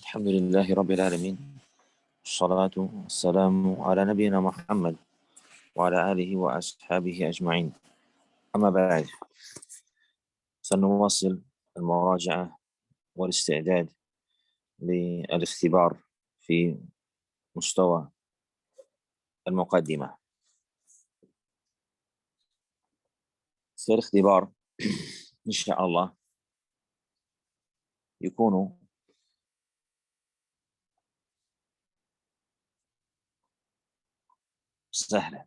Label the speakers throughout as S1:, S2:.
S1: الحمد لله رب العالمين، والصلاة والسلام على نبينا محمد وعلى آله وأصحابه أجمعين. أما بعد، سنواصل المراجعة والاستعداد للاختبار في مستوى المقدمة. الاختبار إن شاء الله يكون سهلا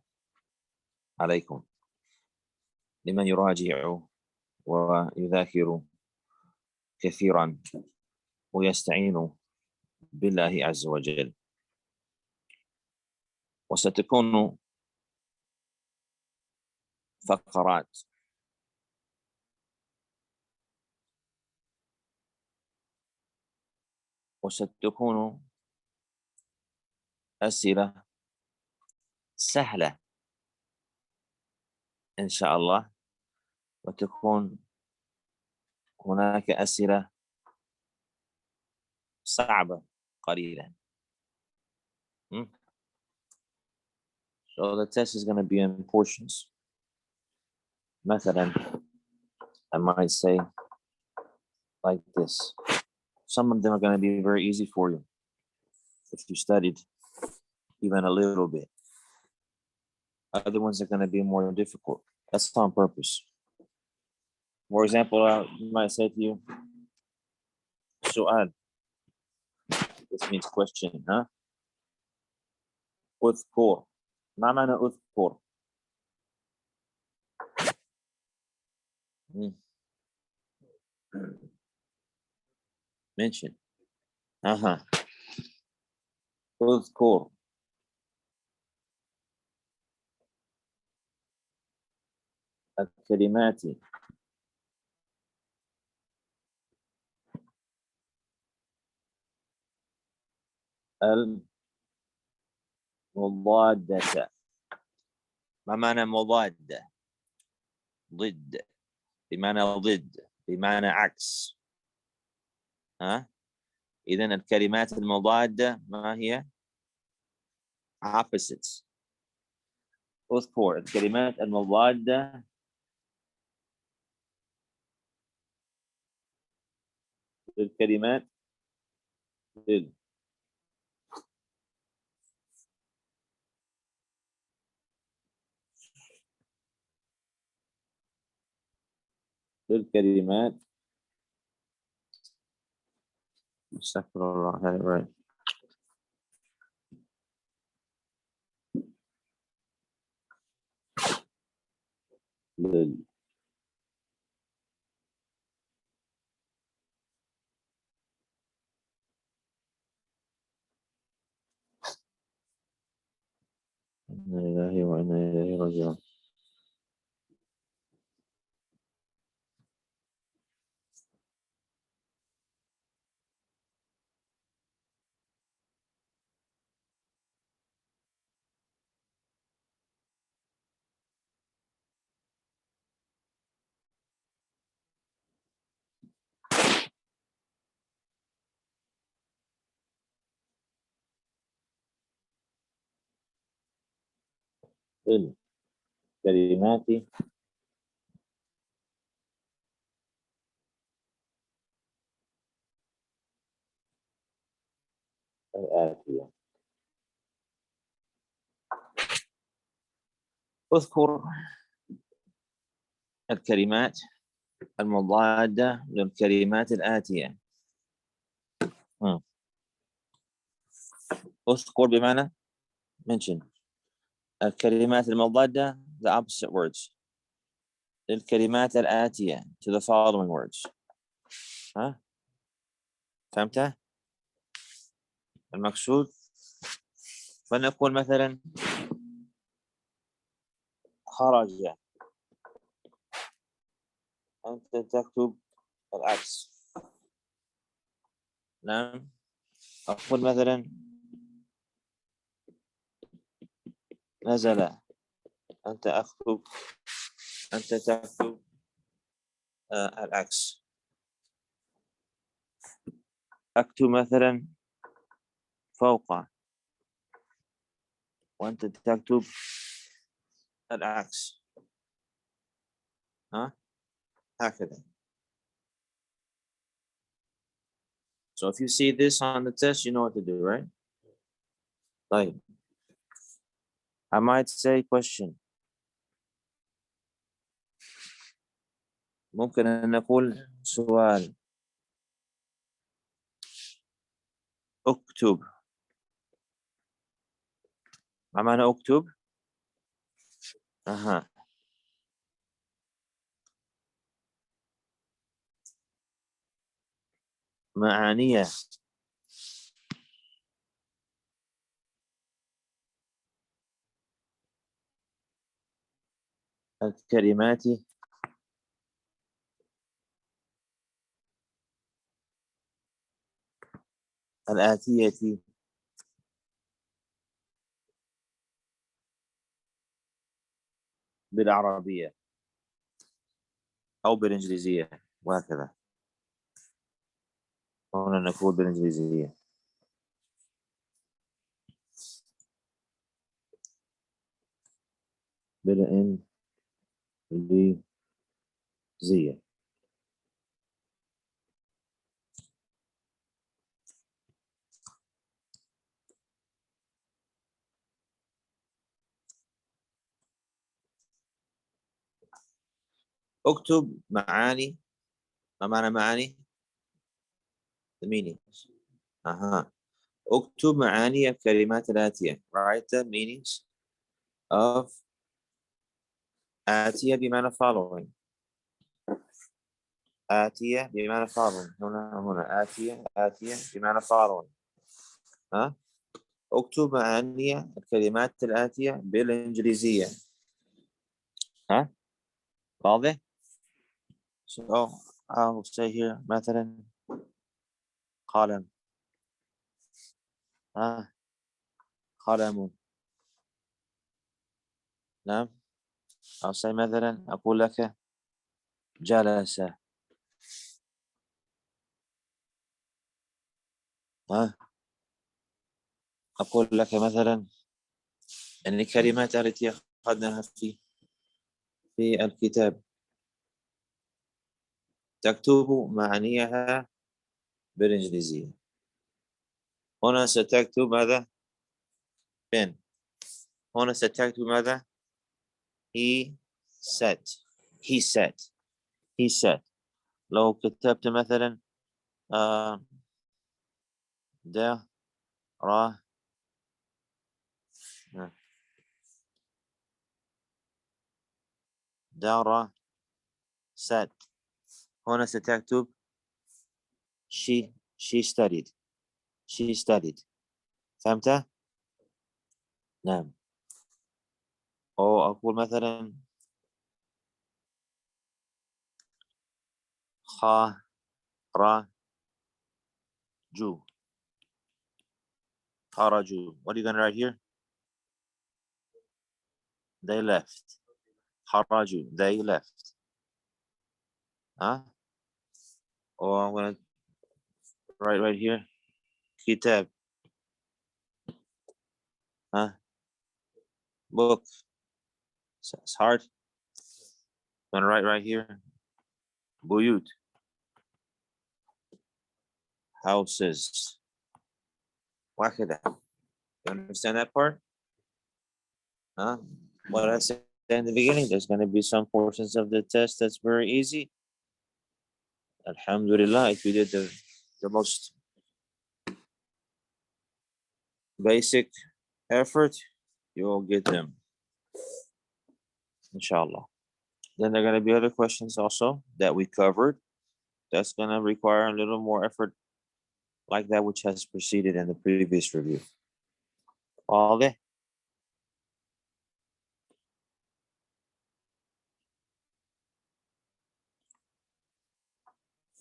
S1: عليكم لمن يراجع ويذاكر كثيرا ويستعين بالله عز وجل. وستكون فقرات وستكون أسئلة سهلة إن شاء الله، وتكون هناك أسئلة صعبة قليلا. So the test is going to be in portions. مثلا, I might say like this. Some of them are going to be very easy for you if you studied even a little bit. Other ones are going to be more difficult. That's on purpose. For example, I might say to you, سؤال. This means question, huh? أذكر. ما معنى أذكر؟ Mention. أذكر. الكلمات المضادة. ما معنى مضادة؟ ضد، بمعنى ضد، بمعنى عكس. إذن الكلمات المضادة ما هي؟ opposites. اذكر الكلمات المضادة للكلمات ضد. للكلمات استغفر الله right. إنا لله وإنا إليه راجعون. الكلمات الآتية. اذكر الكلمات المضادة للكلمات الآتية. اذكر بمعنى mention. الكلمات المضادة the opposite words. للكلمات الآتية to the following words. فهمت المقصود؟ فنقول مثلا خرج، أنت تكتب العكس. نعم. أقول مثلا نزل، أنت تكتب العكس. أكتب مثلا فوق، وأنت تكتب العكس. ها هكذا. So if you see this on the test, you know what to do, right? طيب. I might say question. ممكن أن نقول سؤال. اكتب. ما معنى اكتب؟ أها. معانية. الكلمات الآتية بالعربية أو بالإنجليزية، وهكذا. هنا نقول بالإنجليزية. بالإنجليزية. اكتب معاني. ما معنى معاني؟ The meanings. أها. اكتب معاني الكلمات الآتية. Write the meanings of آتية بمعنى following. آتية بمعنى following. هنا آتية بمعنى following. ها؟ اكتب معاني الكلمات الآتية بالإنجليزية. ها؟ واضح؟ So I'll say here مثلا قلم. قلم. نعم. I'll say مثلا أقول لك جلس. أقول لك مثلا أن الكلمات التي أخذناها في الكتاب تكتب معانيها بالإنجليزية. هنا ستكتب ماذا؟ بين. هنا ستكتب ماذا؟ he said. he said. he said. لو كتبت مثلا ده را دار said. هنا ستكتب she studied. she studied. فهمت؟ نعم. أو أقول مثلا خرجوا. خرجوا. What are you going to write here? They left. خرجوا. They left. Or I'm going to write right here. كتاب. Book. It's hard. I'm going to write right here. بيوت. Houses. وهكذا. You understand that part? What I said in the beginning, there's going to be some portions of the test that's very easy. Alhamdulillah, if you did the most basic effort, you will get them. Inshallah. Then there are going to be other questions also that we covered. That's going to require a little more effort like that which has preceded in the previous review. All that.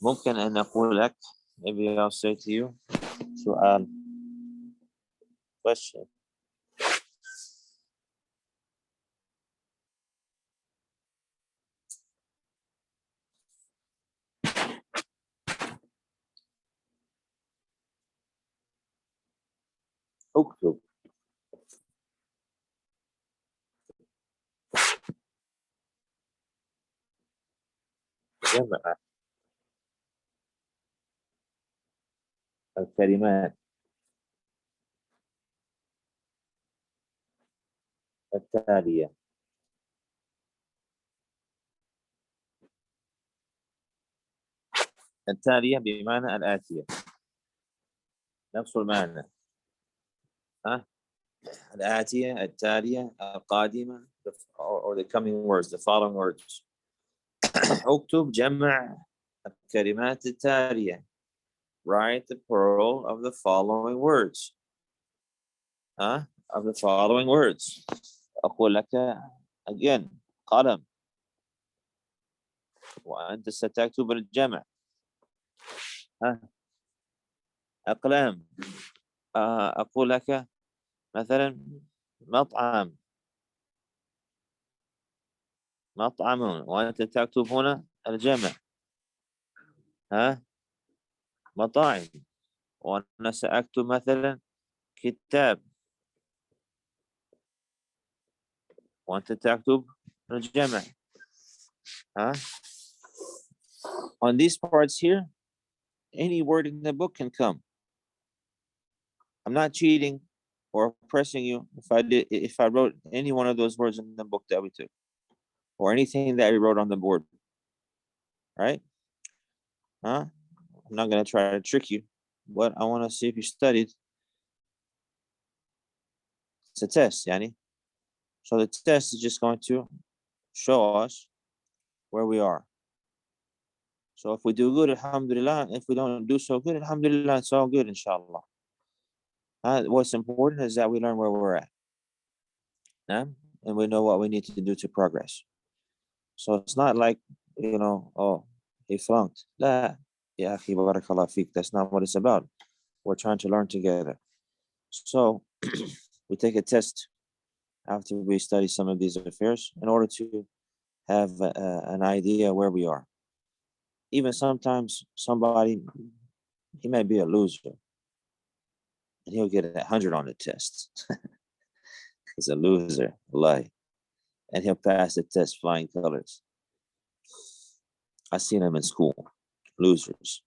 S1: ممكن أن أقول لك, maybe I'll say to you, سؤال, question. اكتب جمع الكلمات التالية. التالية بمعنى الآتية، نفس المعنى. ها؟ الآتية، التالية، القادمة, or the coming words, the following words. اكتب جمع الكلمات التالية. Write the plural of the following words. Of the following words. أقول لك again قلم وأنت ستكتب الجمع. أقلام. أقول لك مثلا مطعم وأنت تكتب هنا الجمع. مطاعم وأنا سأكتب مثلا كتاب وأنت تكتب الجمع. On these parts here, any word in the book can come. I'm not cheating or pressing you if I wrote any one of those words in the book that we took, or anything that we wrote on the board, right? I'm not gonna try to trick you, but I want to see if you studied. It's a test, yani. So the test is just going to show us where we are. So if we do good, alhamdulillah. If we don't do so good, alhamdulillah, it's all good, inshallah. What's important is that we learn where we're at. And we know what we need to do to progress. So it's not like, oh, he flunked. La, ya akhi, barakallah feek. That's not what it's about. We're trying to learn together. So we take a test after we study some of these affairs in order to have an idea where we are. Even sometimes somebody, he may be a loser and he'll get 100 on the test. He's a loser, wallahi. And he'll pass the test flying colors. I've seen them in school, losers.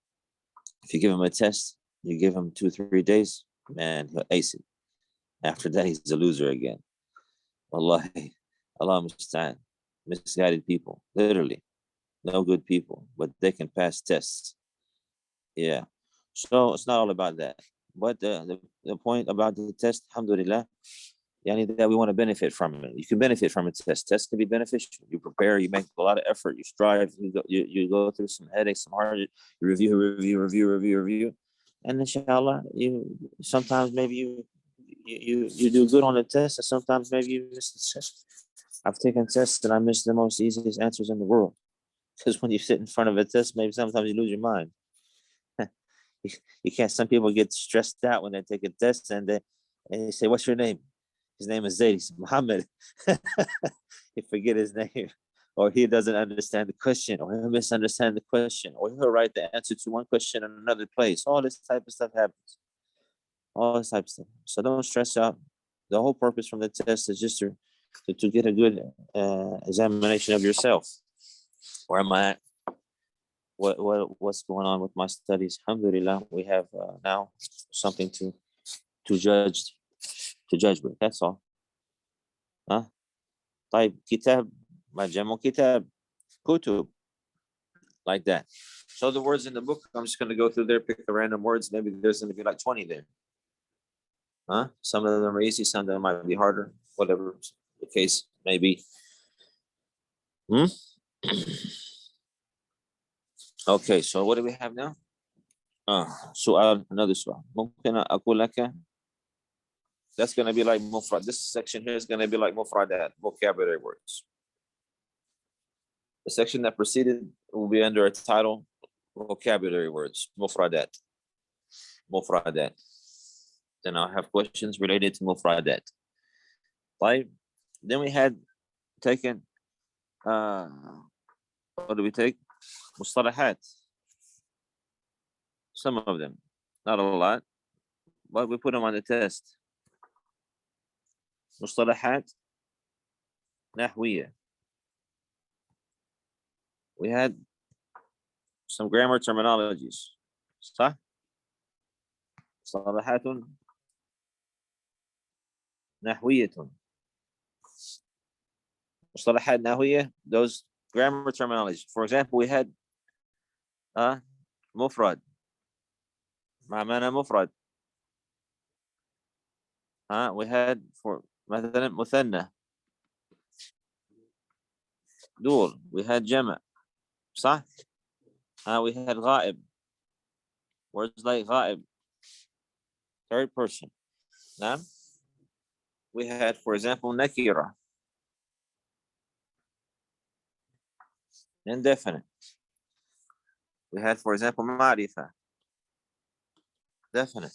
S1: If you give him a test, you give him 2-3 days, man, he'll ace it. After that, he's a loser again. Wallahi, Allah musta'an. Misguided people, literally. No good people, but they can pass tests. Yeah. So it's not all about that. But the point about the test, alhamdulillah, that we want to benefit from it. You can benefit from a test. Tests can be beneficial. You prepare, you make a lot of effort, you strive, you go through some headaches, some hard, you review. And inshallah, sometimes maybe you do good on the test, and sometimes maybe you miss the test. I've taken tests and I miss the most easiest answers in the world. Because when you sit in front of a test, maybe sometimes you lose your mind. You can't, some people get stressed out when they take a test and they say, what's your name? His name is Zayd. Muhammad. He forget his name, or he doesn't understand the question, or he'll misunderstand the question, or he'll write the answer to one question in another place. All this type of stuff happens. All this type of stuff. So don't stress out. The whole purpose from the test is just to get a good examination of yourself. Where am I at? What's going on with my studies? Alhamdulillah, we have now something to judge with. That's all. طيب كتاب ما جمع كتاب كتب, like that. So the words in the book, I'm just going to go through there, pick the random words. Maybe there's going to be like 20 there. Some of them are easy, some of them might be harder, whatever the case may be. Okay, so what do we have now? سؤال, another سؤال. ممكن أقول لك, that's going to be like mufrad. This section here is going to be like mufradat, vocabulary words. The section that preceded will be under a title, vocabulary words, mufradat. Then I'll have questions related to mufradat. Right? Then we had taken, what do we take? Mustalahat. Some of them, not a lot, but we put them on the test. مصطلحات نحوية. We had some grammar terminologies. صح؟ مصطلحات نحوية. مصطلحات نحوية, those grammar terminologies. For example, we had مفرد. مع معنى مفرد. We had for مثلا مثنى. دول. We had جمع. صح؟ We had غائب. Words like غائب. Third person. نعم. We had, for example, nakira. Indefinite. We had, for example, ma'rifa. Definite.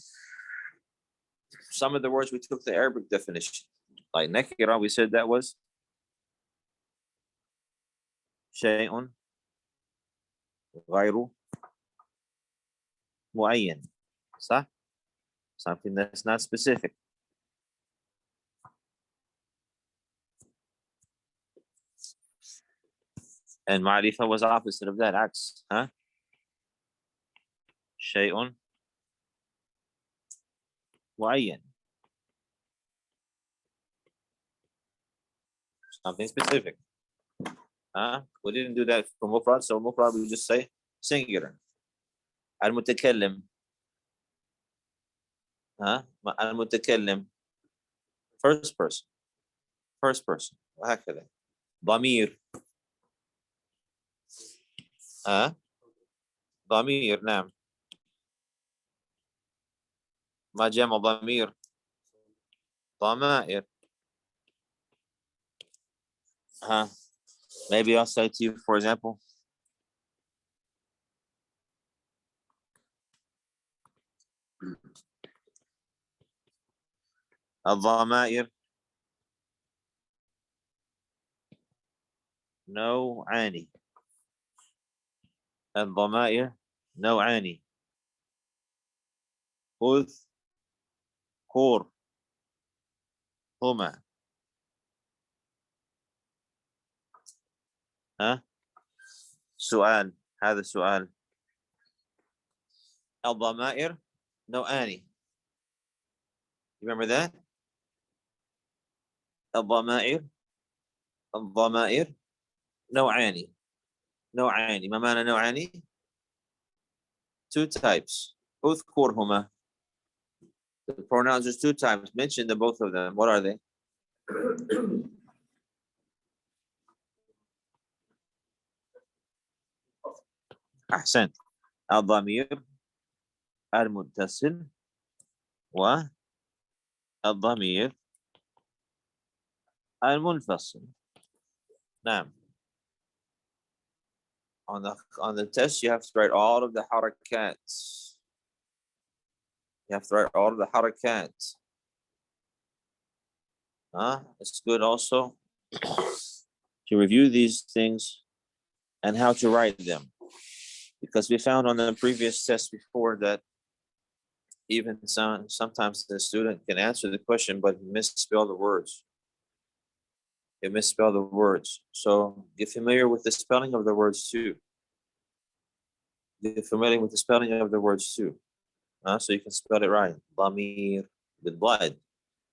S1: Some of the words we took the Arabic definition. Like nakira, we said that was شيء غير معين. صح? Something that's not specific. And ma'rifa was opposite of that. عكس. شيء معين. Something specific. We didn't do that for mufrad, so mufrad we just say singular. المتكلم. المتكلم. First person. First person. وهكذا. ضمير. ضمير. نعم. ما جمع ضمير. ضمائر. Maybe I'll say to you, for example, الضمائر نوعان. الضمائر نوعان. اذكر هما. سؤال. هذا السؤال. الضمائر نوعان. Remember that? الضمائر نوعان. نوعان. ما معنى نوعان؟ Two types. اذكرهما. The pronouns are two types. Mention the both of them. What are they? أحسنت. الضمير المتصل والضمير المنفصل. نعم. On the test, you have to write all of the harakats. You have to write all of the harakats. It's good also to review these things and how to write them. Because we found on the previous test before that even sometimes the student can answer the question, but misspell the words. They misspell the words. So get familiar with the spelling of the words too. Get familiar with the spelling of the words too. So you can spell it right. Damir with blood.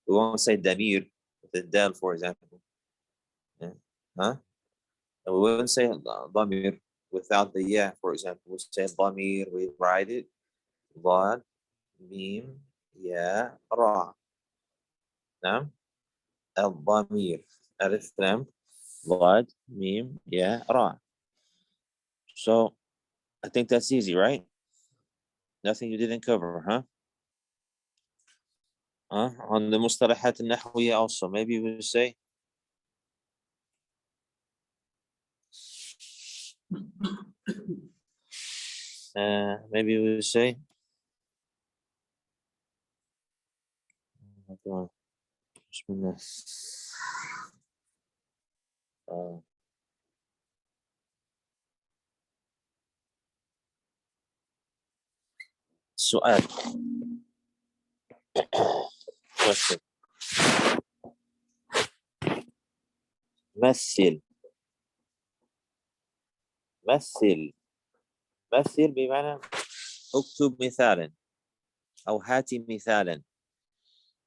S1: We won't say damir with the dal, for example. And we wouldn't say damir without the ya, for example. We say damir, we write it. Dad, mim, ya, ra. نعم. الضمير. ألف لام ضاد ميم يا را. So I think that's easy, right? Nothing you didn't cover, huh? On the مصطلحات النحوية also, maybe we say maybe we say بسم الله. سؤال. Question. مثل. مثل. مثل بمعنى اكتب مثالا أو هاتي مثالا.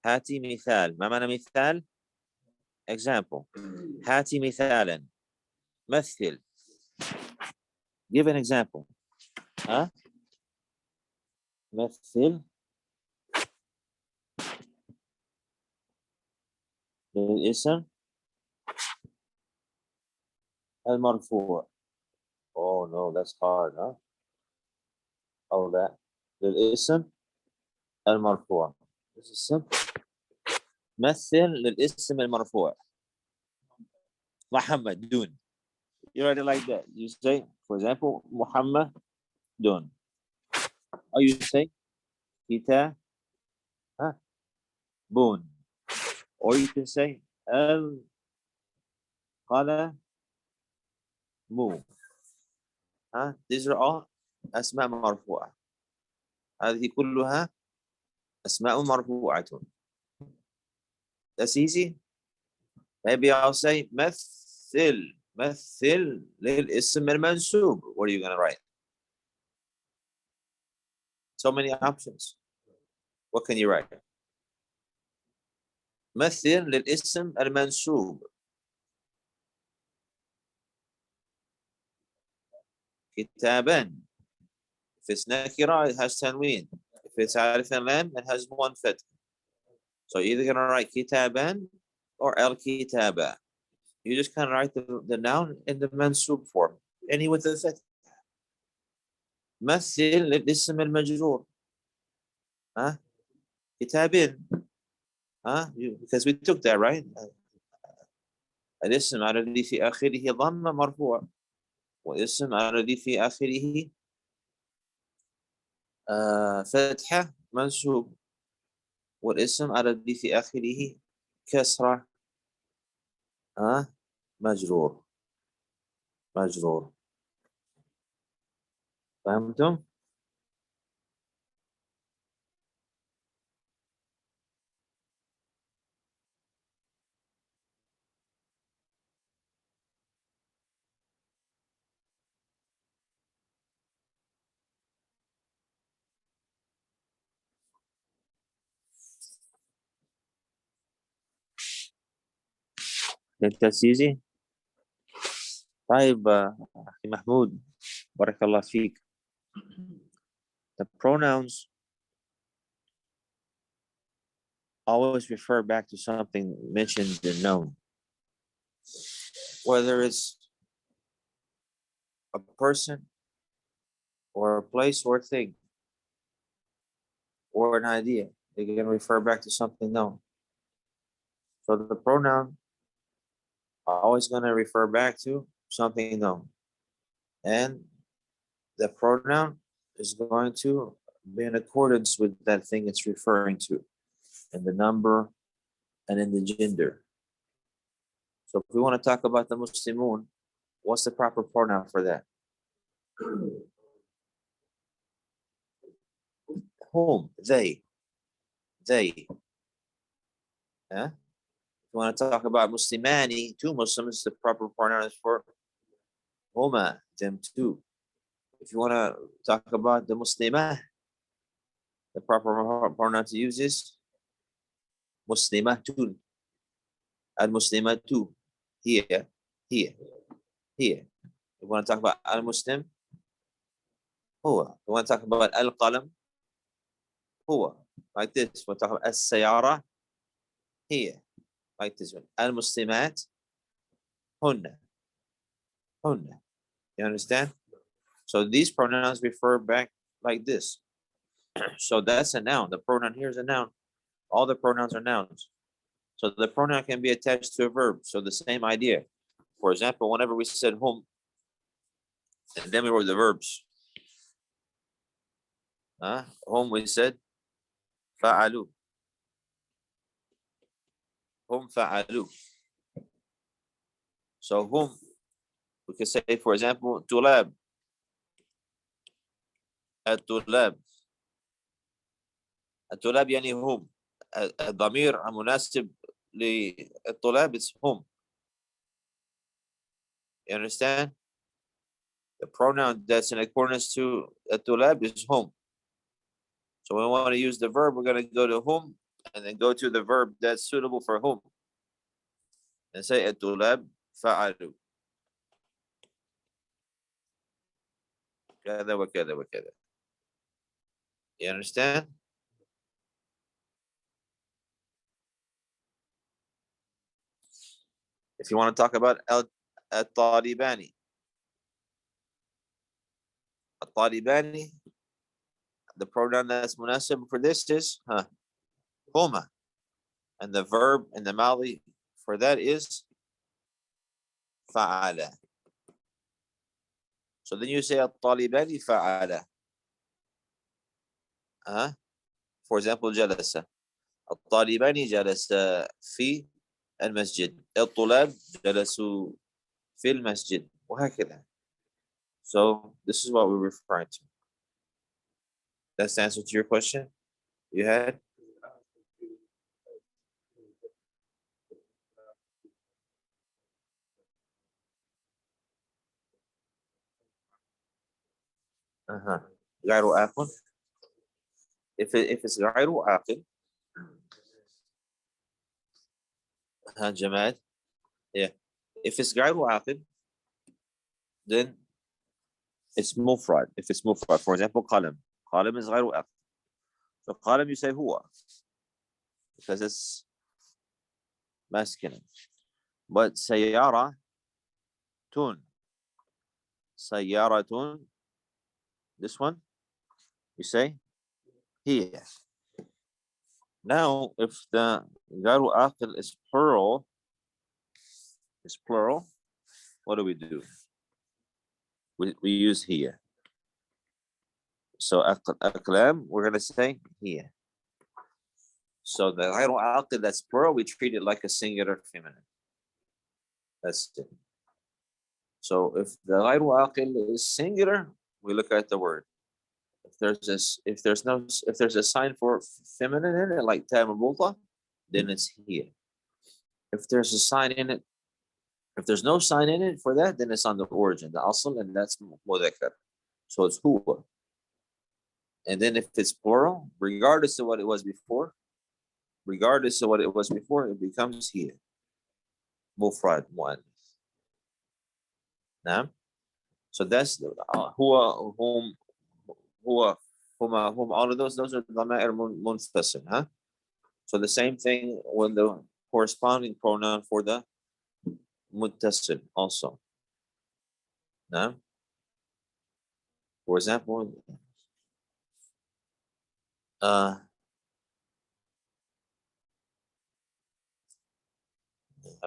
S1: هاتي مثال. ما معنى مثال؟ example. هاتي مثالا. مثل. give an example. ها؟ مثل للاسم المرفوع. Oh no, that's hard, huh? أو لا، للاسم المرفوع. This is simple. مثل للاسم المرفوع. محمد دون. You write it like that. You say, for example, Muhammad dun. Or you say, kita bun. Or you can say, al qala mu. These are all أسماء مرفوعة. هذه كلها أسماء مرفوعة. That's easy. Maybe I'll say مثل. مثل للاسم المنسوب. What are you going to write? So many options. What can you write? مثل للاسم المنسوب. كتابا. If it's nakira, it has tanween. If it's alif and lam, it has one fath. So you're either gonna write kitaban or al-kitaba. You just kind of write the noun in the mansub form. Any with the fath. مثل للاسم المجرور. كتاب. Because we took that, right? الاسم الذي في آخره ضمة مرفوع. والاسم الذي في آخره فتحة منسوب. والاسم الذي في آخره كسرة مجرور. مجرور. فهمتم؟ للتأسيسي. طيب أخي محمود بارك الله فيك. The pronouns always refer back to something mentioned and known. Whether it's a person or a place or a thing or an idea, they can refer back to something known. So the pronoun are always going to refer back to something known. And the pronoun is going to be in accordance with that thing it's referring to, in the number and in the gender. So if we want to talk about the Muslimun, what's the proper pronoun for that? Whom? They. They. If you want to talk about Muslimani, two Muslims, the proper pronoun is for huma, them two. If you want to talk about the Muslimah, the proper pronoun to use is Muslimatun. Al-Muslimatu. Here. Here. Here. You want to talk about Al-Muslim? Huwa. You want to talk about Al-Qalam? Huwa. Like this. We'll talk about As-Sayara? Here. Like this one. Al-Muslimat? Hunna. Hunna. You understand? So these pronouns refer back like this. So that's a noun. The pronoun here is a noun. All the pronouns are nouns. So the pronoun can be attached to a verb. So the same idea. For example, whenever we said hum, and then we wrote the verbs. Hum, we said fa'alu. Hum fa'alu. So hum, we can say, for example, tulab. الطلاب. الطلاب يعني هم. الضمير المناسب للطلاب is هم. You understand? The pronoun that's in accordance to at-tulab is hum. So when we want to use the verb, we're going to go to hum and then go to the verb that's suitable for hum. And say at-tulab fa'alu. Kada wa kada wa kada. You understand? If you want to talk about at-talibani. At-talibani, the pronoun that's munasib for this is huma. And the verb in the mali for that is fa'ala. So then you say at-talibani fa'ala. For example, jalasa. الطالبان جلسا في المسجد. الطلاب جلسوا في المسجد. وهكذا. So this is what we're referring to. That's the answer to your question you had? غير عاقل. If it's غير عاقل, جماد. Yeah. If it's غير عاقل, then it's mufrad. If it's mufrad, for example, qalam. Qalam is غير عاقل. So qalam you say huwa because it's masculine. But sayyara tun. Sayyaratun. This one, you say here. Now, if the غير عاقل is plural, what do? We use here. So aklam, we're gonna say here. So the غير عاقل that's plural, we treat it like a singular feminine. That's it. So if the غير عاقل is singular, we look at the word. If there's a sign for feminine in it, like ta mabulta, then it's here. If there's a sign in it, if there's no sign in it for that, then it's on the origin, the asl, and that's mudhakkar. So it's huwa. And then if it's plural, regardless of what it was before, it becomes here. Mufrad one. Now, so that's huwa, whom, huwa, huma, whom. All of those are dhama'ir munfasil, So the same thing when the corresponding pronoun for the muttasil also. Now, for example, I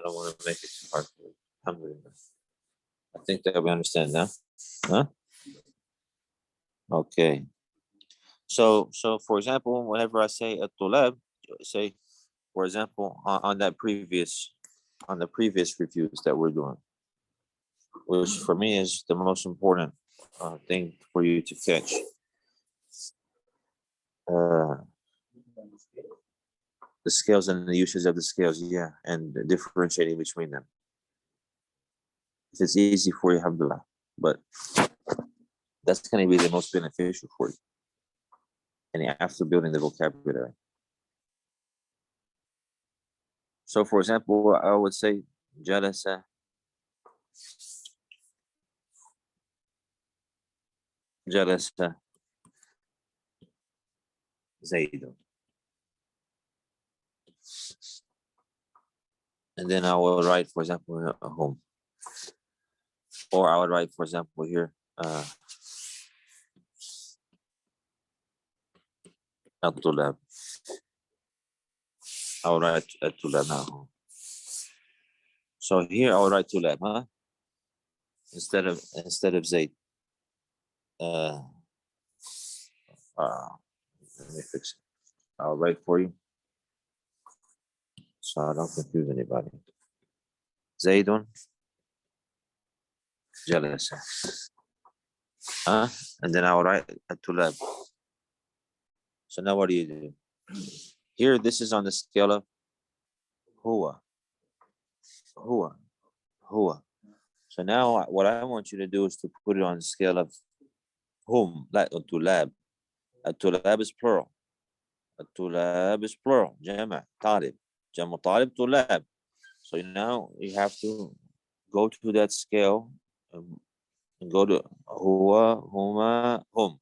S1: don't want to make it too hard for you. Alhamdulillah. I think that we understand now. Okay. So for example, whenever I say at-tulab, say, for example, on the previous reviews that we're doing, which for me is the most important thing for you to catch. The scales and the uses of the scales, and differentiating between them. If it's easy for you, alhamdulillah, but that's going to be the most beneficial for you. And after building the vocabulary. So for example, I would say jalasa Zaidun. And then I will write, for example, home. Or I would write, for example, here, at-tulab. I will write at-tulab now. So here I will write tulab, instead of Zaid. Let me fix it. I'll write for you, so I don't confuse anybody. Zaidun jalasa. And then I will write at-tulab. So now what do you do? Here, this is on the scale of huwa. So now what I want you to do is to put it on the scale of hum, like tulab. Tulab is plural. Tulab is plural. Jama, talib. Jama talib, tulab. So now you have to go to that scale and go to huwa, huma, hum.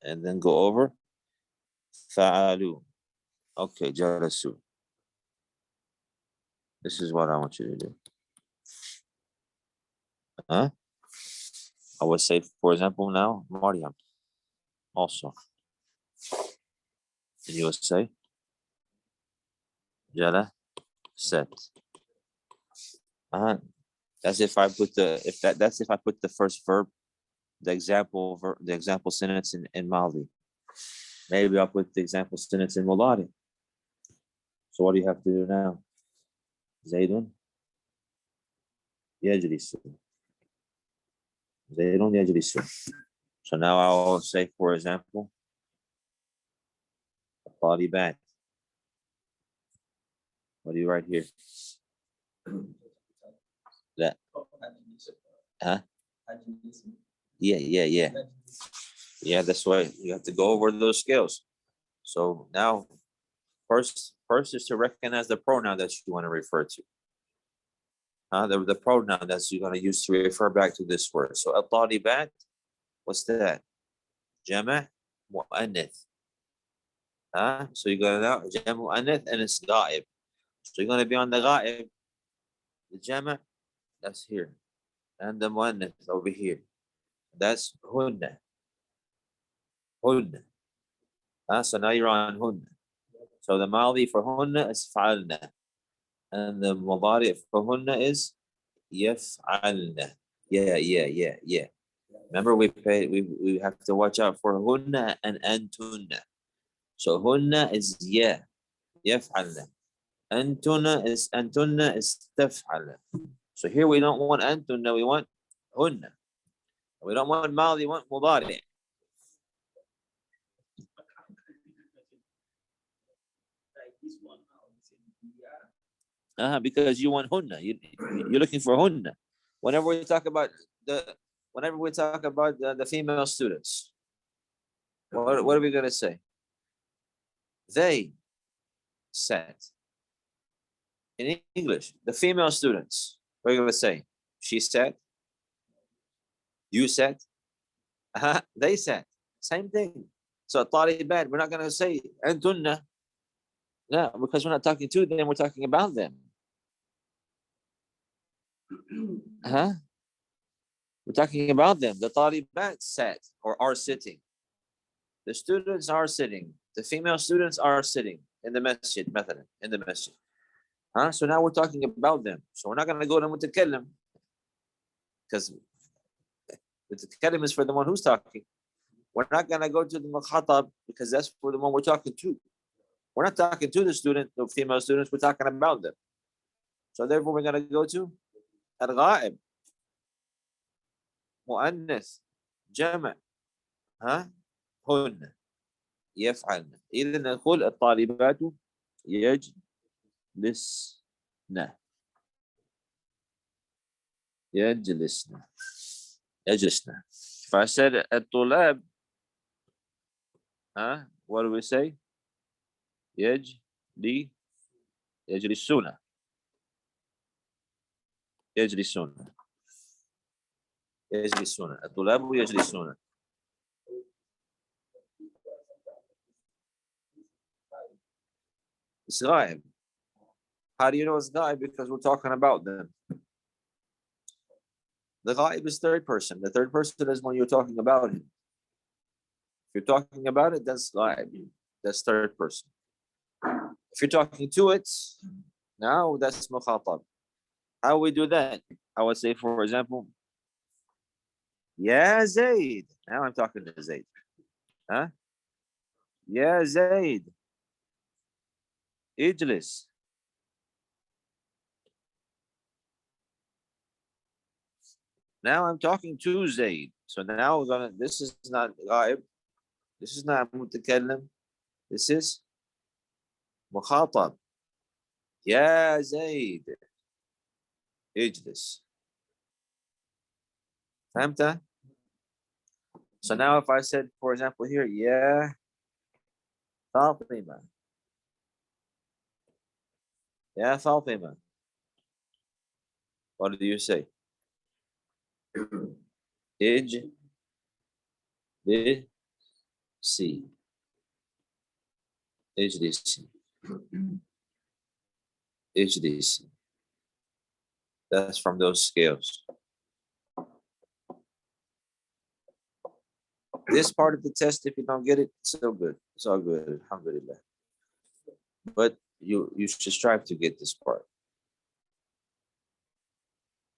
S1: And then go over fa'alu. Okay, jalasu. This is what I want you to do. Huh? I would say, for example, now, Maryam also. And you would say, Jala set. That's if I put that's if I put the first verb, the example sentence in Mali. Maybe I'll put the example sentence in Muladi. So what do you have to do now? Zaydun yajlisu. Zaydun yajlisu. So now I'll say, for example, Talibat. What do you write here? That. Huh? Yeah. Yeah, that's why you have to go over those skills. So now, first is to recognize the pronoun that you want to refer to. The pronoun that you're going to use to refer back to this word. So al-talibat, what's that? Jama' mu'annith. So you're going to know jama' mu'annith and it's ghaib. So you're going to be on the ghaib. The jama', that's here. And the mu'annith over here. That's hunna. Hunna. So now you're on hunna. So the madi for hunna is fa'alna. And the mudari for hunna is yaf'alna. Yeah. Remember, we have to watch out for hunna and antunna. So hunna is yaf'alna. Antunna is taf'alna. So here we don't want antunna, we want hunna. We don't want madi, we want mudari. Because you want hunna. You're looking for hunna. Whenever we talk about the female students, what are we gonna say? They sat. In English, the female students, what are you gonna say? She sat. You sat. They sat. Same thing. So talibat, we're not gonna say antunna. No, because we're not talking to them, we're talking about them. We're talking about them. The talibat sat or are sitting. The students are sitting. The female students are sitting in the masjid, in the masjid. So now we're talking about them. So we're not going to go to mutakallim because the mutakallim is for the one who's talking. We're not going to go to the muqaddimah because that's for the one we're talking to. We're not talking to the female students. We're talking about them. So therefore, we're going to go to al-ghaib, mu'annath, jama', هن يفعلن. إذا نقول الطالبات يجلسن. If I said الطلاب, what do we say? يجلسون. الطلاب يجلسون. It's ghaib. How do you know it's ghaib? Because we're talking about them. The ghaib is third person. The third person is when you're talking about him. If you're talking about it, that's ghaib. That's third person. If you're talking to it, now that's mukhatab. How we do that? I would say, for example, Ya Zayd. Now I'm talking to Zayd. Ya Zayd. Ijlis. Now I'm talking to Zayd. So now this is not ghaib. This is not mutakallim. This is mukhatab. Ya Zayd. Ijlis. فهمت? So now if I said, for example, here, yeah, Fatima. Yeah, Fatima. What do you say? Ij, si, ijlisi, ijlisi. That's from those scales. This part of the test, if you don't get it, it's still good. It's all good, alhamdulillah. But you should strive to get this part.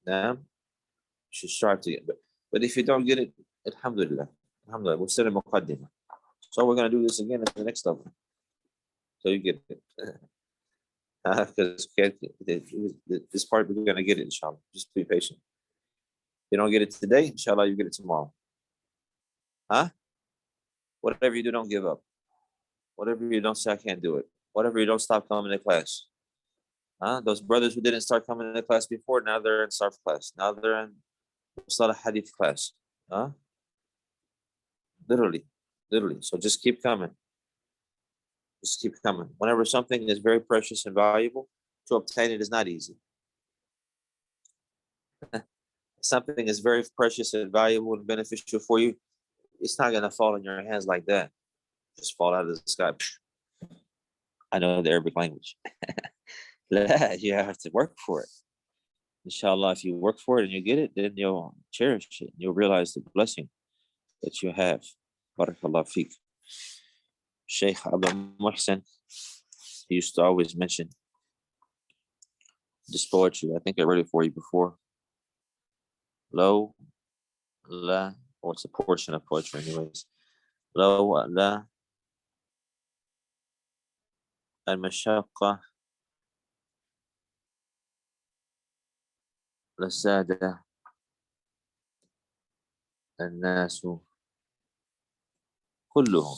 S1: Now, you should strive to get it. But if you don't get it, alhamdulillah. Alhamdulillah, we're still in Muqaddimah. So we're going to do this again at the next level. So you get it. Because this part, we're going to get it, inshallah. Just be patient. If you don't get it today, inshallah, you get it tomorrow. Huh? Whatever you do, don't give up. Whatever you don't say, I can't do it. Whatever you don't stop coming to class. Huh? Those brothers who didn't start coming to class before, now they're in Sarf class. Now they're in Salah Hadith class. Huh? Literally. So just keep coming. Just keep coming. Whenever something is very precious and valuable, to obtain it is not easy. Something is very precious and valuable and beneficial for you, it's not going to fall in your hands like that. Just fall out of the sky. I know the Arabic language. You have to work for it. Inshallah, if you work for it and you get it, then you'll cherish it. You'll realize the blessing that you have. Barakallah feek. Sheikh Abdul Muhsin, he used to always mention this poetry. I think I read it for you before. Low, la, or it's a portion of poetry anyways. Low, la, المشقة لساد الناس كلهم.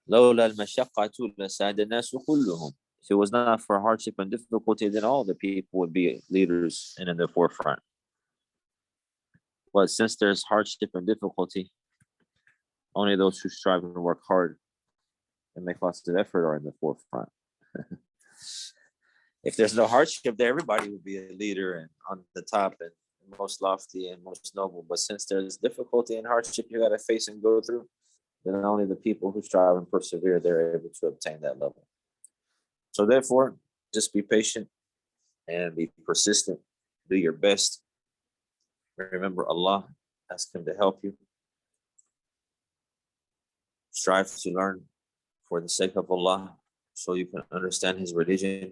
S1: لولا المشقة لساد الناس كلهم. If it was not for hardship and difficulty, then all the people would be leaders and in the forefront. But since there's hardship and difficulty, only those who strive and work hard and make lots of effort are in the forefront. If there's no hardship there, everybody would be a leader and on the top and most lofty and most noble. But since there's difficulty and hardship you got to face and go through, then only the people who strive and persevere, they're able to obtain that level. So therefore, just be patient and be persistent. Do your best. Remember Allah. Ask Him to help you. Strive to learn for the sake of Allah so you can understand His religion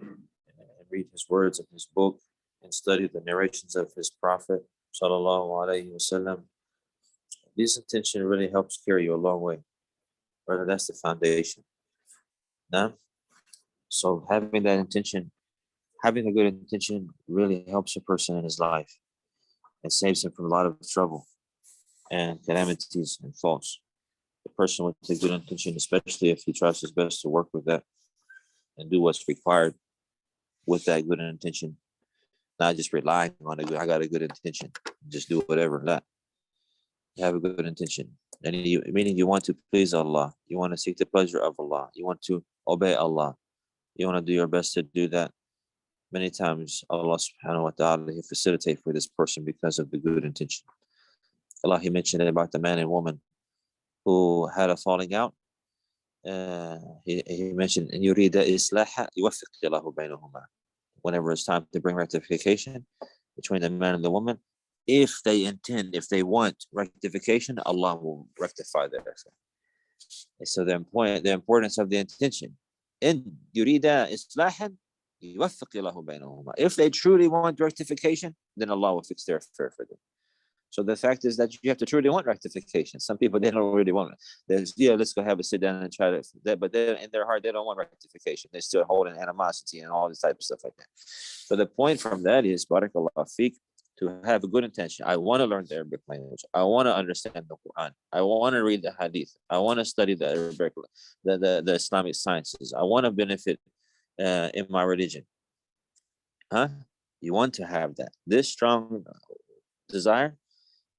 S1: and read His words in His book and study the narrations of His Prophet sallallahu alaihi wasallam. This intention really helps carry you a long way. Brother, that's the foundation. Now, so having that intention, having a good intention really helps a person in his life and saves him from a lot of trouble and calamities and faults. The person with a good intention, especially if he tries his best to work with that and do what's required with that good intention, not just relying on it. I got a good intention, just do whatever. Not have a good intention, and meaning you want to please Allah, you want to seek the pleasure of Allah, you want to obey Allah, you want to do your best to do that. Many times Allah subhanahu wa ta'ala, He facilitate for this person because of the good intention. Allah, He mentioned about the man and woman who had a falling out. He mentioned, "In yurida islaha yuwaffiq Allahu baynahuma." Whenever it's time to bring rectification between the man and the woman, if they intend, if they want rectification, Allah will rectify that. So the importance of the intention. In yurida islahan yuwaffiq Allahu baynahuma. If they truly want rectification, then Allah will fix their affair for them. So the fact is that you have to truly want rectification. Some people, they don't really want it. There's, let's go have a sit down and try to that, but they in their heart they don't want rectification. They're still holding animosity and all this type of stuff like that. So the point from that is, barakallah fiqh, to have a good intention. I want to learn the Arabic language. I want to understand the Quran. I want to read the Hadith. I want to study the Arabic, the Islamic sciences. I want to benefit in my religion. Huh? You want to have that. This strong desire,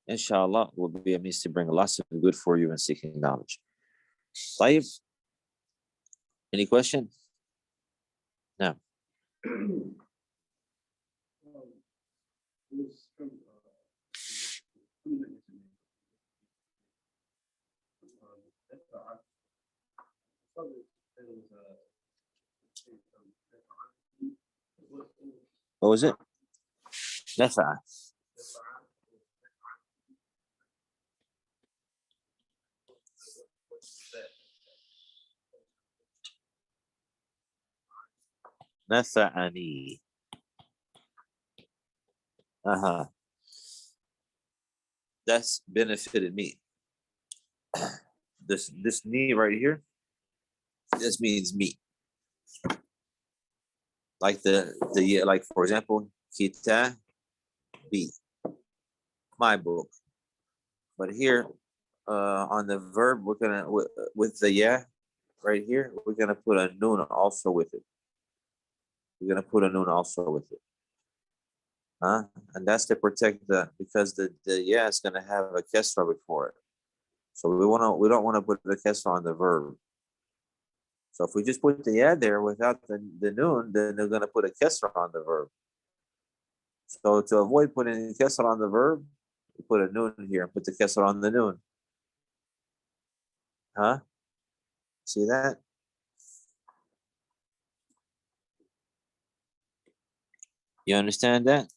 S1: inshallah, will be a means to bring lots of good for you in seeking knowledge. طيب. Any question? No. What was it? نفع. نفعني. That's benefited me. This knee right here, this means me. Like like for example, kita be my book. But here on the verb, we're gonna with the yeah right here, we're gonna put a noon also with it. We're gonna put a noon also with it. And that's to protect because the yeah is gonna have a kesra before it. So we don't want to put the kesra on the verb. So if we just put the yeah there without the noon, then they're gonna put a kesra on the verb. So to avoid putting the kesra on the verb, we put a noon here and put the kesra on the noon. See that? You understand that?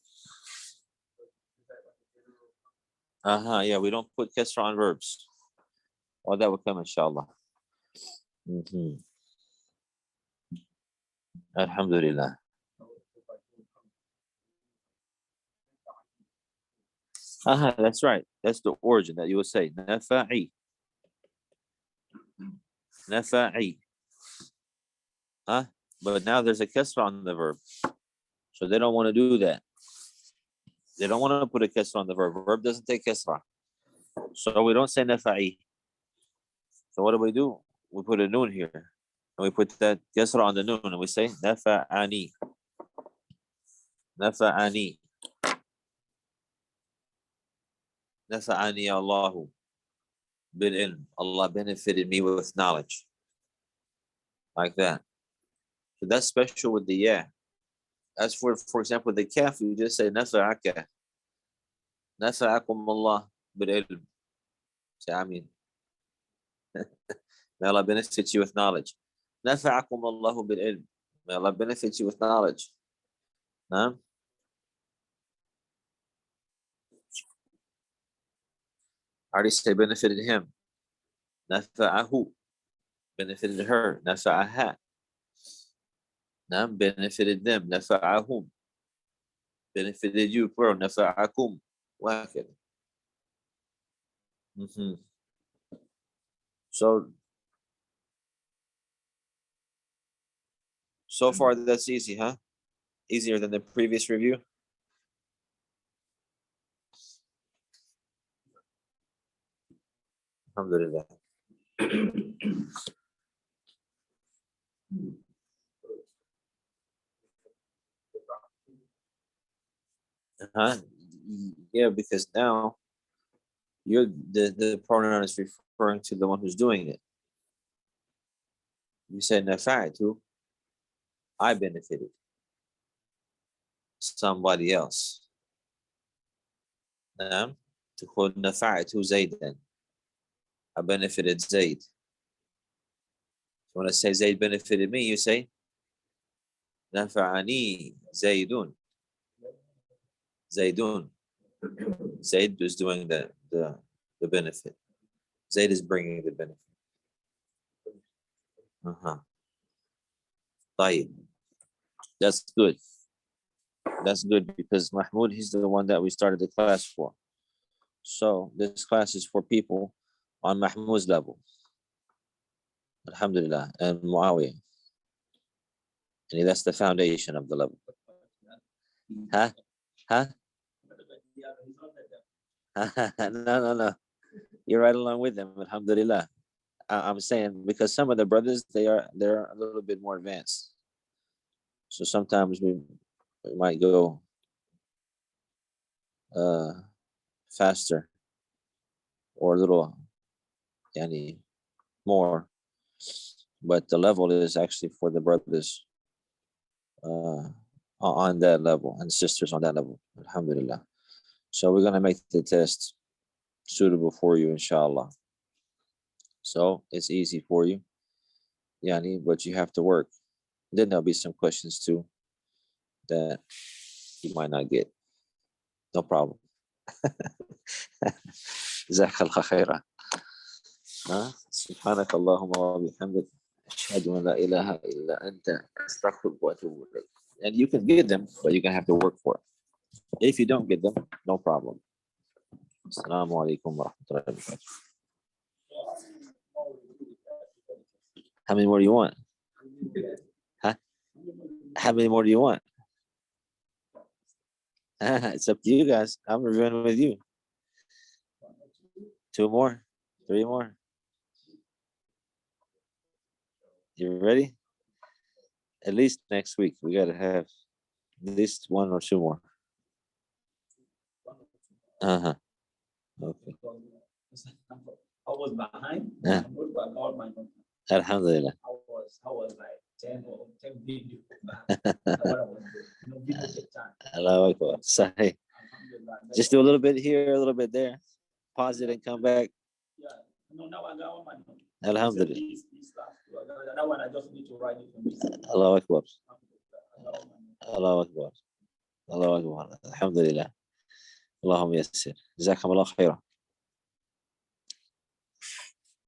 S1: Yeah, we don't put kesra on verbs. Oh, that will come, inshallah. Alhamdulillah. That's right. That's the origin that you will say. Nafa'i. Nafa'i. But now there's a kesra on the verb. So they don't want to do that. They don't want to put a kesra on the verb. Verb doesn't take kesra. So we don't say nafa'i. So what do? We put a noon here. And we put that kesra on the noon and we say nafa'ani. Nafa'ani. Nafa'ani Allahu bil ilm. Allah benefited me with knowledge. Like that. So that's special with the yeah. As for example, the kaf, you just say nafa'aka. Nafa'akum Allah bil ilm. Say, I mean, may Allah benefit you with knowledge. Nafa'akum Allahu bil ilm. May Allah benefit you with knowledge. Huh? I already say benefited him. Nafa'ahu. Benefited her. Nafa'aha. Benefited them. Nafa'ahum. Benefited you, plural. Nafa'akum. Wahakid. So far that's easy, huh? Easier than the previous review. Alhamdulillah. Yeah, because now the pronoun is referring to the one who's doing it. You said nafa'atu, I benefited somebody else. تقول نفعت زيدا, I benefited Zaid. So when I say Zaid benefited me, you say نفعني زيدون. Zaydun. Zaid is doing the benefit. Zaid is bringing the benefit. طيب. That's good. That's good because Mahmoud, he's the one that we started the class for. So this class is for people on Mahmoud's level. Alhamdulillah. And Muawiyah. And that's the foundation of the level. No. You're right along with them. Alhamdulillah. I'm saying because some of the brothers, they're a little bit more advanced. So sometimes We might go faster or a little more, but the level is actually for the brothers on that level and sisters on that level, alhamdulillah. So we're going to make the test suitable for you, inshallah. So it's easy for you, but you have to work. Then there'll be some questions too that you might not get. No problem. Jazakallah khairah. سبحانك اللهم وبحمدك أشهد أن لا إله إلا أنت أستغفرك وأتوب إليك. And you can get them, but you're gonna have to work for it. If you don't get them, no problem. Assalamu alaikum wa rahmatullahi wa barakatuh. How many more do you want? Huh? How many more do you want? It's up to you guys. I'm reviewing with you. 2 more? 3 more? You ready? At least next week, we gotta have at least 1 or 2 more. Okay.
S2: I was behind.
S1: Alhamdulillah.
S2: I was like 10 video. Video take time.
S1: Allahu Akbar. Sahih. Just do a little bit here, a little bit there. Pause it and come back.
S2: Yeah. No, now I got one.
S1: Alhamdulillah.
S2: That one I just need to write it for me.
S1: Allahu Akbar. Allahu Akbar. Allahu Akbar. Alhamdulillah. Allahumma yassir. Jazakum Allah khairah.